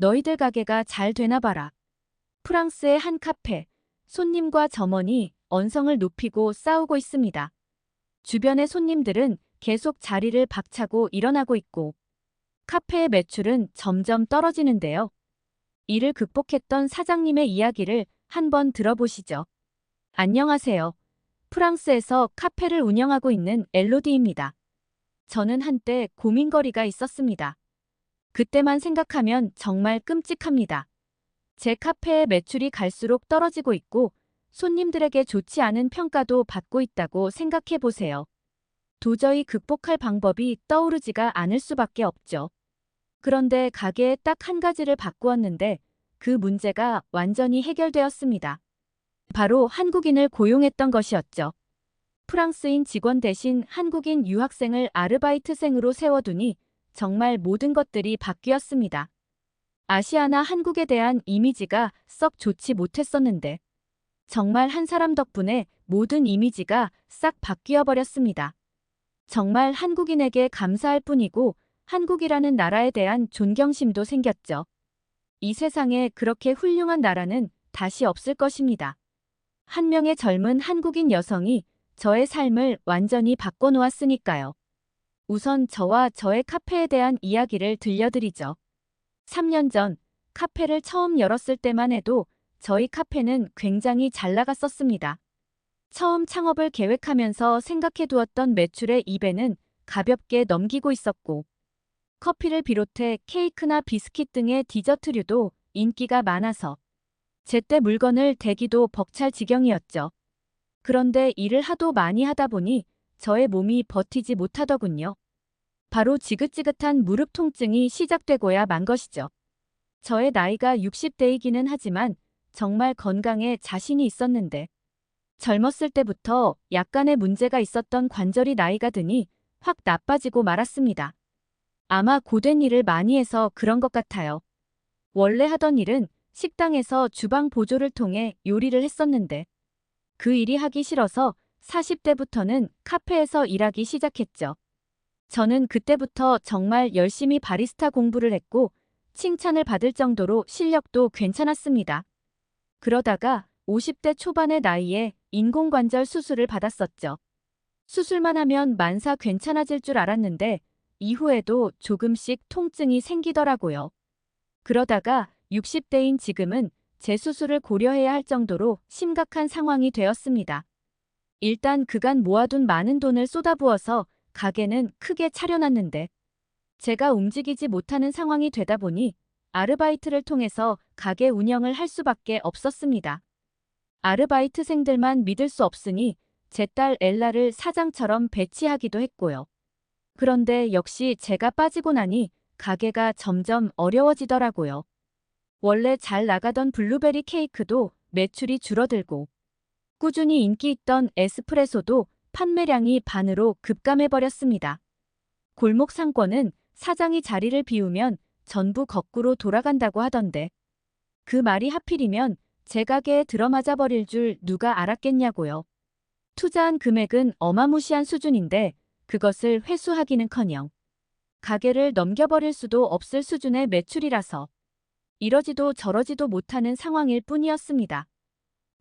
너희들 가게가 잘 되나 봐라. 프랑스의 한 카페. 손님과 점원이 언성을 높이고 싸우고 있습니다. 주변의 손님들은 계속 자리를 박차고 일어나고 있고 카페의 매출은 점점 떨어지는데요. 이를 극복했던 사장님의 이야기를 한번 들어보시죠. 안녕하세요. 프랑스에서 카페를 운영하고 있는 엘로디입니다. 저는 한때 고민거리가 있었습니다. 그때만 생각하면 정말 끔찍합니다. 제 카페의 매출이 갈수록 떨어지고 있고 손님들에게 좋지 않은 평가도 받고 있다고 생각해 보세요. 도저히 극복할 방법이 떠오르지가 않을 수밖에 없죠. 그런데 가게에 딱 한 가지를 바꾸었는데 그 문제가 완전히 해결되었습니다. 바로 한국인을 고용했던 것이었죠. 프랑스인 직원 대신 한국인 유학생을 아르바이트생으로 세워두니 정말 모든 것들이 바뀌었습니다. 아시아나 한국에 대한 이미지가 썩 좋지 못했었는데 정말 한 사람 덕분에 모든 이미지가 싹 바뀌어 버렸습니다. 정말 한국인에게 감사할 뿐이고 한국이라는 나라에 대한 존경심도 생겼죠. 이 세상에 그렇게 훌륭한 나라는 다시 없을 것입니다. 한 명의 젊은 한국인 여성이 저의 삶을 완전히 바꿔놓았으니까요. 우선 저와 저의 카페에 대한 이야기를 들려드리죠. 3년 전 카페를 처음 열었을 때만 해도 저희 카페는 굉장히 잘 나갔었습니다. 처음 창업을 계획하면서 생각해 두었던 매출의 2배는 가볍게 넘기고 있었고 커피를 비롯해 케이크나 비스킷 등의 디저트류도 인기가 많아서 제때 물건을 대기도 벅찰 지경이었죠. 그런데 일을 하도 많이 하다 보니 저의 몸이 버티지 못하더군요. 바로 지긋지긋한 무릎 통증이 시작되고야 만 것이죠. 저의 나이가 60대이기는 하지만 정말 건강에 자신이 있었는데 젊었을 때부터 약간의 문제가 있었던 관절이 나이가 드니 확 나빠지고 말았습니다. 아마 고된 일을 많이 해서 그런 것 같아요. 원래 하던 일은 식당에서 주방 보조를 통해 요리를 했었는데 그 일이 하기 싫어서 40대부터는 카페에서 일하기 시작했죠. 저는 그때부터 정말 열심히 바리스타 공부를 했고 칭찬을 받을 정도로 실력도 괜찮았습니다. 그러다가 50대 초반의 나이에 인공관절 수술을 받았었죠. 수술만 하면 만사 괜찮아질 줄 알았는데 이후에도 조금씩 통증이 생기더라고요. 그러다가 60대인 지금은 재수술을 고려해야 할 정도로 심각한 상황이 되었습니다. 일단 그간 모아둔 많은 돈을 쏟아부어서 가게는 크게 차려놨는데 제가 움직이지 못하는 상황이 되다 보니 아르바이트를 통해서 가게 운영을 할 수밖에 없었습니다. 아르바이트생들만 믿을 수 없으니 제 딸 엘라를 사장처럼 배치하기도 했고요. 그런데 역시 제가 빠지고 나니 가게가 점점 어려워지더라고요. 원래 잘 나가던 블루베리 케이크도 매출이 줄어들고 꾸준히 인기 있던 에스프레소도 판매량이 반으로 급감해버렸습니다. 골목 상권은 사장이 자리를 비우면 전부 거꾸로 돌아간다고 하던데 그 말이 하필이면 제 가게에 들어맞아 버릴 줄 누가 알았겠냐고요. 투자한 금액은 어마무시한 수준인데 그것을 회수하기는커녕 가게를 넘겨버릴 수도 없을 수준의 매출이라서 이러지도 저러지도 못하는 상황일 뿐이었습니다.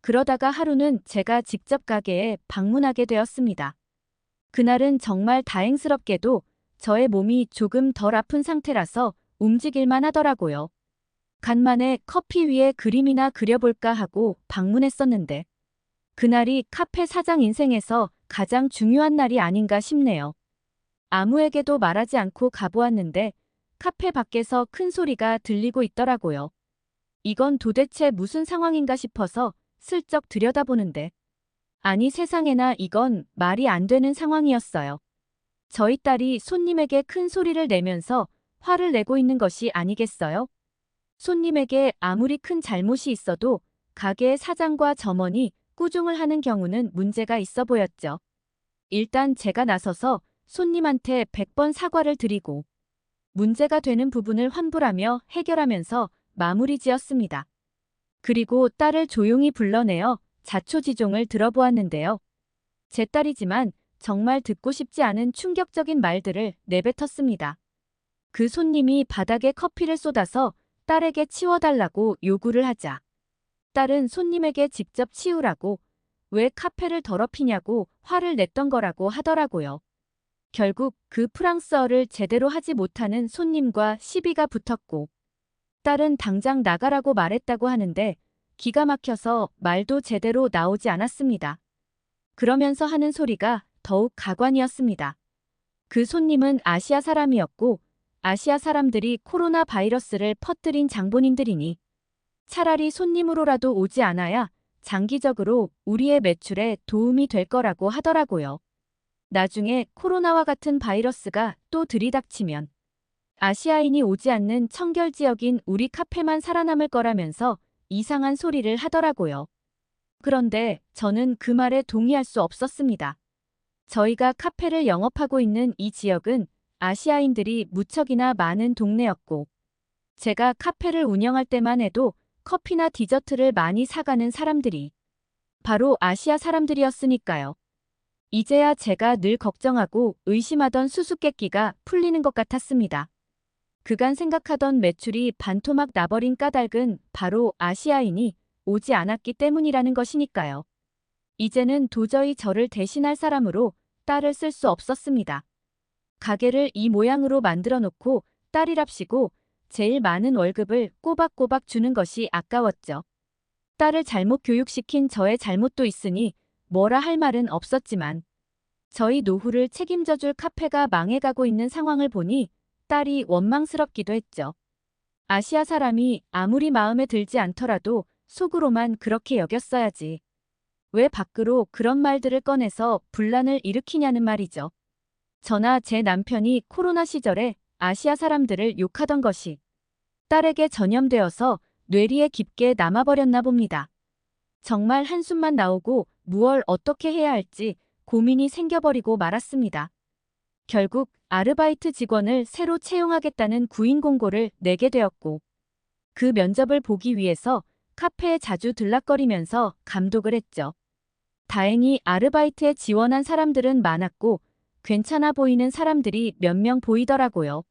그러다가 하루는 제가 직접 가게에 방문하게 되었습니다. 그날은 정말 다행스럽게도 저의 몸이 조금 덜 아픈 상태라서 움직일만 하더라고요. 간만에 커피 위에 그림이나 그려볼까 하고 방문했었는데 그날이 카페 사장 인생에서 가장 중요한 날이 아닌가 싶네요. 아무에게도 말하지 않고 가보았는데 카페 밖에서 큰 소리가 들리고 있더라고요. 이건 도대체 무슨 상황인가 싶어서 슬쩍 들여다보는데 아니 세상에나 이건 말이 안 되는 상황이었어요. 저희 딸이 손님에게 큰 소리를 내면서 화를 내고 있는 것이 아니겠어요? 손님에게 아무리 큰 잘못이 있어도 가게의 사장과 점원이 꾸중을 하는 경우는 문제가 있어 보였죠. 일단 제가 나서서 손님한테 100번 사과를 드리고 문제가 되는 부분을 환불하며 해결하면서 마무리 지었습니다. 그리고 딸을 조용히 불러내어 자초지종을 들어보았는데요. 제 딸이지만 정말 듣고 싶지 않은 충격적인 말들을 내뱉었습니다. 그 손님이 바닥에 커피를 쏟아서 딸에게 치워달라고 요구를 하자 딸은 손님에게 직접 치우라고 왜 카페를 더럽히냐고 화를 냈던 거라고 하더라고요. 결국 그 프랑스어를 제대로 하지 못하는 손님과 시비가 붙었고 딸은 당장 나가라고 말했다고 하는데 기가 막혀서 말도 제대로 나오지 않았습니다. 그러면서 하는 소리가 더욱 가관이었습니다. 그 손님은 아시아 사람이었고 아시아 사람들이 코로나 바이러스를 퍼뜨린 장본인들이니 차라리 손님으로라도 오지 않아야 장기적으로 우리의 매출에 도움이 될 거라고 하더라고요. 나중에 코로나와 같은 바이러스가 또 들이닥치면 아시아인이 오지 않는 청결 지역인 우리 카페만 살아남을 거라면서 이상한 소리를 하더라고요. 그런데 저는 그 말에 동의할 수 없었습니다. 저희가 카페를 영업하고 있는 이 지역은 아시아인들이 무척이나 많은 동네였고 제가 카페를 운영할 때만 해도 커피나 디저트를 많이 사가는 사람들이 바로 아시아 사람들이었으니까요. 이제야 제가 늘 걱정하고 의심하던 수수께끼가 풀리는 것 같았습니다. 그간 생각하던 매출이 반토막 나버린 까닭은 바로 아시아인이 오지 않았기 때문이라는 것이니까요. 이제는 도저히 저를 대신할 사람으로 딸을 쓸 수 없었습니다. 가게를 이 모양으로 만들어 놓고 딸이랍시고 제일 많은 월급을 꼬박꼬박 주는 것이 아까웠죠. 딸을 잘못 교육시킨 저의 잘못도 있으니 뭐라 할 말은 없었지만 저희 노후를 책임져 줄 카페가 망해가고 있는 상황을 보니 딸이 원망스럽기도 했죠. 아시아 사람이 아무리 마음에 들지 않더라도 속으로만 그렇게 여겼어야지. 왜 밖으로 그런 말들을 꺼내서 분란을 일으키냐는 말이죠. 저나 제 남편이 코로나 시절에 아시아 사람들을 욕하던 것이 딸에게 전염되어서 뇌리에 깊게 남아버렸나 봅니다. 정말 한숨만 나오고 무얼 어떻게 해야 할지 고민이 생겨버리고 말았습니다. 결국 아르바이트 직원을 새로 채용하겠다는 구인 공고를 내게 되었고 그 면접을 보기 위해서 카페에 자주 들락거리면서 감독을 했죠. 다행히 아르바이트에 지원한 사람들은 많았고 괜찮아 보이는 사람들이 몇 명 보이더라고요.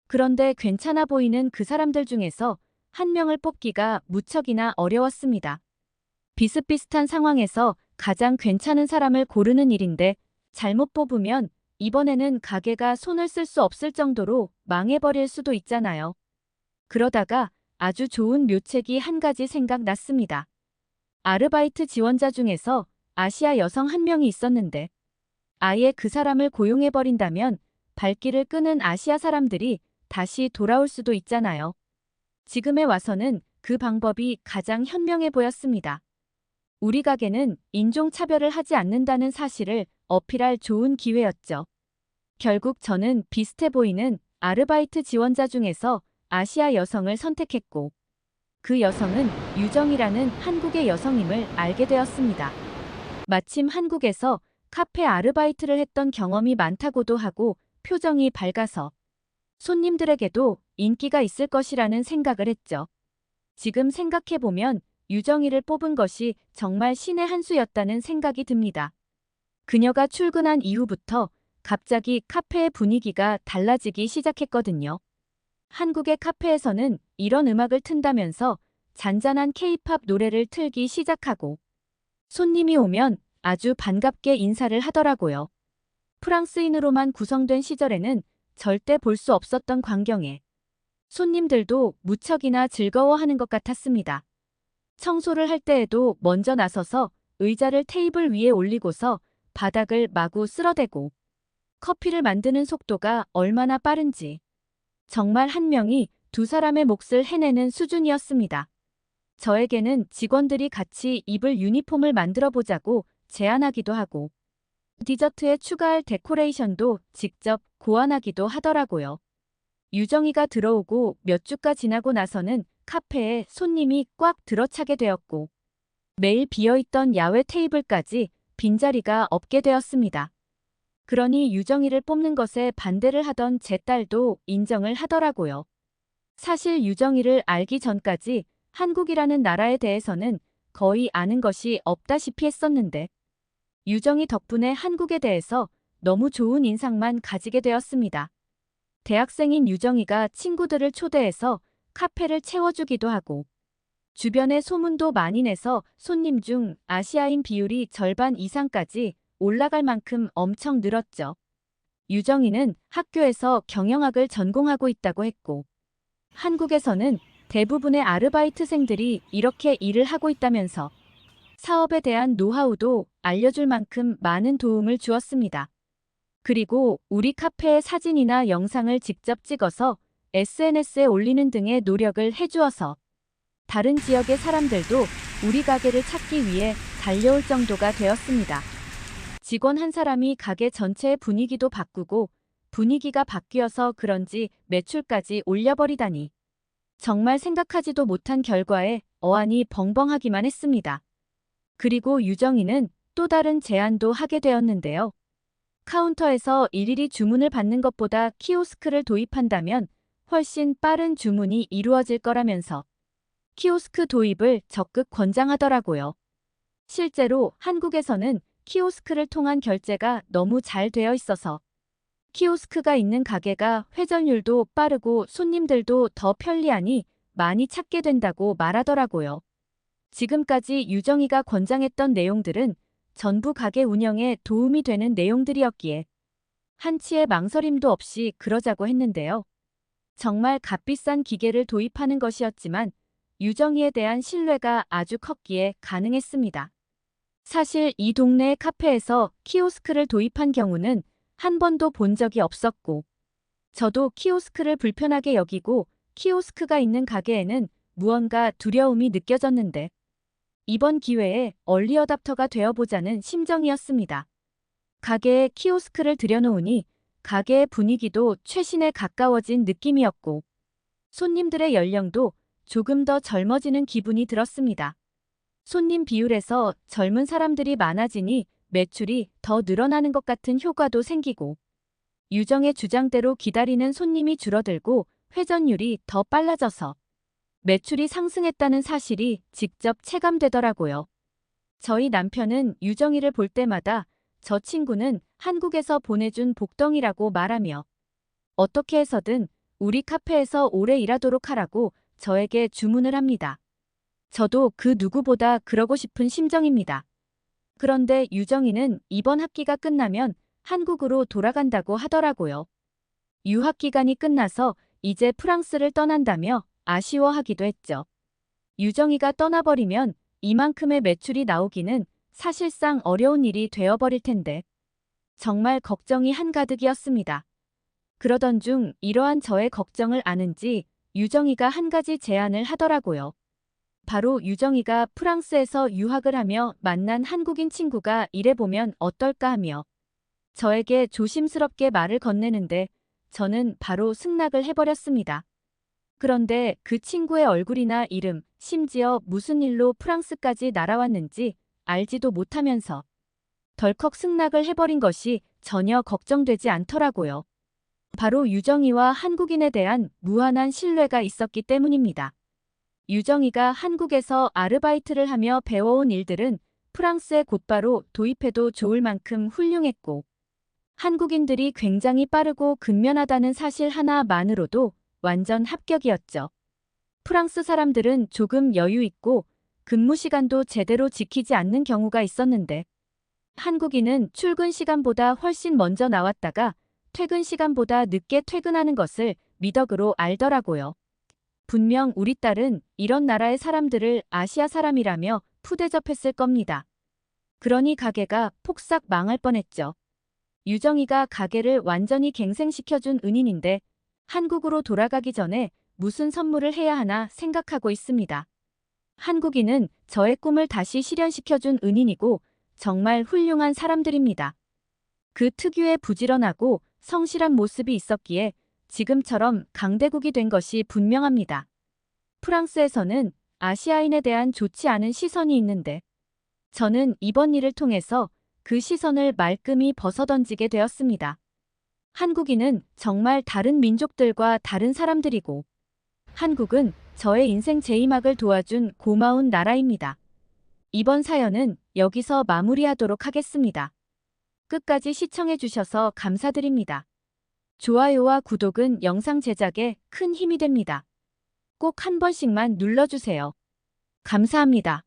그런데 괜찮아 보이는 그 사람들 중에서 한 명을 뽑기가 무척이나 어려웠습니다. 비슷비슷한 상황에서 가장 괜찮은 사람을 고르는 일인데 잘못 뽑으면 이번에는 가게가 손을 쓸 수 없을 정도로 망해버릴 수도 있잖아요. 그러다가 아주 좋은 묘책이 한 가지 생각났습니다. 아르바이트 지원자 중에서 아시아 여성 한 명이 있었는데 아예 그 사람을 고용해버린다면 발길을 끄는 아시아 사람들이 다시 돌아올 수도 있잖아요. 지금에 와서는 그 방법이 가장 현명해 보였습니다. 우리 가게는 인종차별을 하지 않는다는 사실을 어필할 좋은 기회였죠. 결국 저는 비슷해 보이는 아르바이트 지원자 중에서 아시아 여성을 선택했고 그 여성은 유정이라는 한국의 여성임을 알게 되었습니다. 마침 한국에서 카페 아르바이트를 했던 경험이 많다고도 하고 표정이 밝아서 손님들에게도 인기가 있을 것이라는 생각을 했죠. 지금 생각해보면 유정이를 뽑은 것이 정말 신의 한 수였다는 생각이 듭니다. 그녀가 출근한 이후부터 갑자기 카페의 분위기가 달라지기 시작했거든요. 한국의 카페에서는 이런 음악을 튼다면서 잔잔한 케이팝 노래를 틀기 시작하고 손님이 오면 아주 반갑게 인사를 하더라고요. 프랑스인으로만 구성된 시절에는 절대 볼 수 없었던 광경에 손님들도 무척이나 즐거워하는 것 같았습니다. 청소를 할 때에도 먼저 나서서 의자를 테이블 위에 올리고서 바닥을 마구 쓸어대고 커피를 만드는 속도가 얼마나 빠른지 정말 한 명이 두 사람의 몫을 해내는 수준이었습니다. 저에게는 직원들이 같이 입을 유니폼을 만들어 보자고 제안하기도 하고 디저트에 추가할 데코레이션도 직접 고안하기도 하더라고요. 유정이가 들어오고 몇 주가 지나고 나서는 카페에 손님이 꽉 들어차게 되었고 매일 비어있던 야외 테이블까지 빈자리가 없게 되었습니다. 그러니 유정이를 뽑는 것에 반대를 하던 제 딸도 인정을 하더라고요. 사실 유정이를 알기 전까지 한국이라는 나라에 대해서는 거의 아는 것이 없다시피 했었는데 유정이 덕분에 한국에 대해서 너무 좋은 인상만 가지게 되었습니다. 대학생인 유정이가 친구들을 초대해서 카페를 채워주기도 하고 주변에 소문도 많이 내서 손님 중 아시아인 비율이 절반 이상까지 올라갈 만큼 엄청 늘었죠. 유정이는 학교에서 경영학을 전공하고 있다고 했고 한국에서는 대부분의 아르바이트생들이 이렇게 일을 하고 있다면서 사업에 대한 노하우도 알려줄 만큼 많은 도움을 주었습니다. 그리고 우리 카페의 사진이나 영상을 직접 찍어서 SNS에 올리는 등의 노력을 해주어서 다른 지역의 사람들도 우리 가게를 찾기 위해 달려올 정도가 되었습니다. 직원 한 사람이 가게 전체의 분위기도 바꾸고 분위기가 바뀌어서 그런지 매출까지 올려버리다니. 정말 생각하지도 못한 결과에 어안이 벙벙하기만 했습니다. 그리고 유정이는 또 다른 제안도 하게 되었는데요. 카운터에서 일일이 주문을 받는 것보다 키오스크를 도입한다면 훨씬 빠른 주문이 이루어질 거라면서 키오스크 도입을 적극 권장하더라고요. 실제로 한국에서는 키오스크를 통한 결제가 너무 잘 되어 있어서 키오스크가 있는 가게가 회전율도 빠르고 손님들도 더 편리하니 많이 찾게 된다고 말하더라고요. 지금까지 유정이가 권장했던 내용들은 전부 가게 운영에 도움이 되는 내용들이었기에 한치의 망설임도 없이 그러자고 했는데요. 정말 값비싼 기계를 도입하는 것이었지만 유정이에 대한 신뢰가 아주 컸기에 가능했습니다. 사실 이 동네의 카페에서 키오스크를 도입한 경우는 한 번도 본 적이 없었고 저도 키오스크를 불편하게 여기고 키오스크가 있는 가게에는 무언가 두려움이 느껴졌는데 이번 기회에 얼리어답터가 되어보자는 심정이었습니다. 가게에 키오스크를 들여놓으니 가게의 분위기도 최신에 가까워진 느낌이었고 손님들의 연령도 조금 더 젊어지는 기분이 들었습니다. 손님 비율에서 젊은 사람들이 많아지니 매출이 더 늘어나는 것 같은 효과도 생기고 유정의 주장대로 기다리는 손님이 줄어들고 회전율이 더 빨라져서 매출이 상승했다는 사실이 직접 체감되더라고요. 저희 남편은 유정이를 볼 때마다 저 친구는 한국에서 보내준 복덩이라고 말하며 어떻게 해서든 우리 카페에서 오래 일하도록 하라고 저에게 주문을 합니다. 저도 그 누구보다 그러고 싶은 심정입니다. 그런데 유정이는 이번 학기가 끝나면 한국으로 돌아간다고 하더라고요. 유학 기간이 끝나서 이제 프랑스를 떠난다며 아쉬워하기도 했죠. 유정이가 떠나버리면 이만큼의 매출이 나오기는 사실상 어려운 일이 되어버릴 텐데 정말 걱정이 한가득이었습니다. 그러던 중 이러한 저의 걱정을 아는지 유정이가 한 가지 제안을 하더라고요. 바로 유정이가 프랑스에서 유학을 하며 만난 한국인 친구가 일해보면 어떨까 하며 저에게 조심스럽게 말을 건네는데 저는 바로 승낙을 해버렸습니다. 그런데 그 친구의 얼굴이나 이름, 심지어 무슨 일로 프랑스까지 날아왔는지 알지도 못하면서 덜컥 승낙을 해버린 것이 전혀 걱정되지 않더라고요. 바로 유정이와 한국인에 대한 무한한 신뢰가 있었기 때문입니다. 유정이가 한국에서 아르바이트를 하며 배워온 일들은 프랑스에 곧바로 도입해도 좋을 만큼 훌륭했고 한국인들이 굉장히 빠르고 근면하다는 사실 하나만으로도 완전 합격이었죠. 프랑스 사람들은 조금 여유 있고 근무 시간도 제대로 지키지 않는 경우가 있었는데 한국인은 출근 시간보다 훨씬 먼저 나왔다가 퇴근 시간보다 늦게 퇴근하는 것을 미덕으로 알더라고요. 분명 우리 딸은 이런 나라의 사람들을 아시아 사람이라며 푸대접했을 겁니다. 그러니 가게가 폭삭 망할 뻔했죠. 유정이가 가게를 완전히 갱생시켜준 은인인데 한국으로 돌아가기 전에 무슨 선물을 해야 하나 생각하고 있습니다. 한국인은 저의 꿈을 다시 실현시켜준 은인이고 정말 훌륭한 사람들입니다. 그 특유의 부지런하고 성실한 모습이 있었기에 지금처럼 강대국이 된 것이 분명합니다. 프랑스에서는 아시아인에 대한 좋지 않은 시선이 있는데 저는 이번 일을 통해서 그 시선을 말끔히 벗어던지게 되었습니다. 한국인은 정말 다른 민족들과 다른 사람들이고 한국은 저의 인생 제2막을 도와준 고마운 나라입니다. 이번 사연은 여기서 마무리하도록 하겠습니다. 끝까지 시청해주셔서 감사드립니다. 좋아요와 구독은 영상 제작에 큰 힘이 됩니다. 꼭 한 번씩만 눌러주세요. 감사합니다.